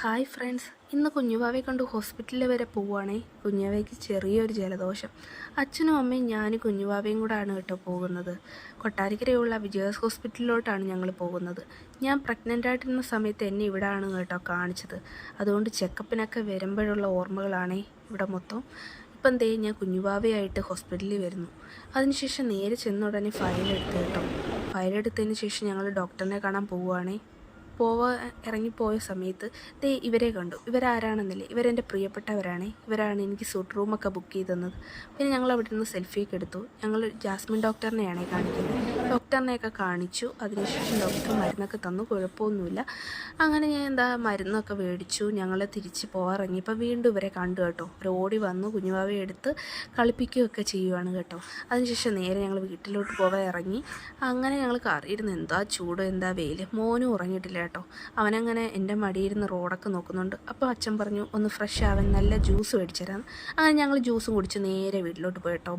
Hi friends, ഇന്ന് കുഞ്ഞുവാവയെ കൊണ്ട് ഹോസ്പിറ്റലിൽ വരെ പോവുകയാണേ. കുഞ്ഞുവാവയ്ക്ക് ചെറിയൊരു ജലദോഷം. അച്ഛനും അമ്മയും ഞാനും കുഞ്ഞുവാവയും കൂടാണ് കേട്ടോ പോകുന്നത്. കൊട്ടാരക്കരയുള്ള വിജയസ് ഹോസ്പിറ്റലിലോട്ടാണ് ഞങ്ങൾ പോകുന്നത്. ഞാൻ പ്രഗ്നൻ്റ് ആയിട്ടിരുന്ന സമയത്ത് എന്നെ ഇവിടെയാണ് കേട്ടോ കാണിച്ചത്. അതുകൊണ്ട് ചെക്കപ്പിനൊക്കെ വരുമ്പോഴുള്ള ഓർമ്മകളാണേ ഇവിടെ മൊത്തം. ഇപ്പം ദേ ഞാൻ കുഞ്ഞുവാവയായിട്ട് ഹോസ്പിറ്റലിൽ വരുന്നു. അതിനുശേഷം നേരെ ചെന്ന ഉടനെ ഫയലെടുത്ത് കേട്ടോ. ഫയലെടുത്തതിന് ശേഷം ഞങ്ങൾ ഡോക്ടറിനെ കാണാൻ പോവുകയാണേ. ഇറങ്ങിപ്പോയ സമയത്ത് ദേ ഇവരെ കണ്ടു. ഇവരാരാണെന്നില്ലേ, ഇവരെൻ്റെ പ്രിയപ്പെട്ടവരാണ്. ഇവരാണ് എനിക്ക് സൂട്ട് റൂമൊക്കെ ബുക്ക് ചെയ്ത് തന്നത്. പിന്നെ ഞങ്ങൾ അവിടെ നിന്ന് സെൽഫിയൊക്കെ എടുത്തു. ഞങ്ങൾ ജാസ്മിൻ ഡോക്ടറിനെയാണ് കാണിക്കുന്നത്. ഡോക്ടറിനെയൊക്കെ കാണിച്ചു. അതിനുശേഷം ഡോക്ടർ മരുന്നൊക്കെ തന്നു, കുഴപ്പമൊന്നുമില്ല. അങ്ങനെ ഞാൻ മരുന്നൊക്കെ മേടിച്ചു. ഞങ്ങൾ തിരിച്ച് പോകാറിറങ്ങിയപ്പോൾ വീണ്ടും ഇവരെ കണ്ടു കേട്ടോ. അവർ ഓടി വന്നു കുഞ്ഞുവാവയെ എടുത്ത് കളിപ്പിക്കുകയൊക്കെ ചെയ്യുവാണ് കേട്ടോ. അതിനുശേഷം നേരെ ഞങ്ങൾ വീട്ടിലോട്ട് പോകാൻ ഇറങ്ങി. അങ്ങനെ ഞങ്ങൾ കറിയിരുന്ന് എന്താ ചൂട് എന്താ വെയിൽ. മോനും ഉറങ്ങിയിട്ടില്ല കേട്ടോ. അവനങ്ങനെ എൻ്റെ മടിയിരുന്ന് റോഡൊക്കെ നോക്കുന്നുണ്ട്. അപ്പോൾ അച്ഛൻ പറഞ്ഞു ഒന്ന് ഫ്രഷ് ആവാൻ നല്ല ജ്യൂസ് മേടിച്ചു തരാം. അങ്ങനെ ഞങ്ങൾ ജ്യൂസും കുടിച്ച് നേരെ വീട്ടിലോട്ട് പോയി കേട്ടോ.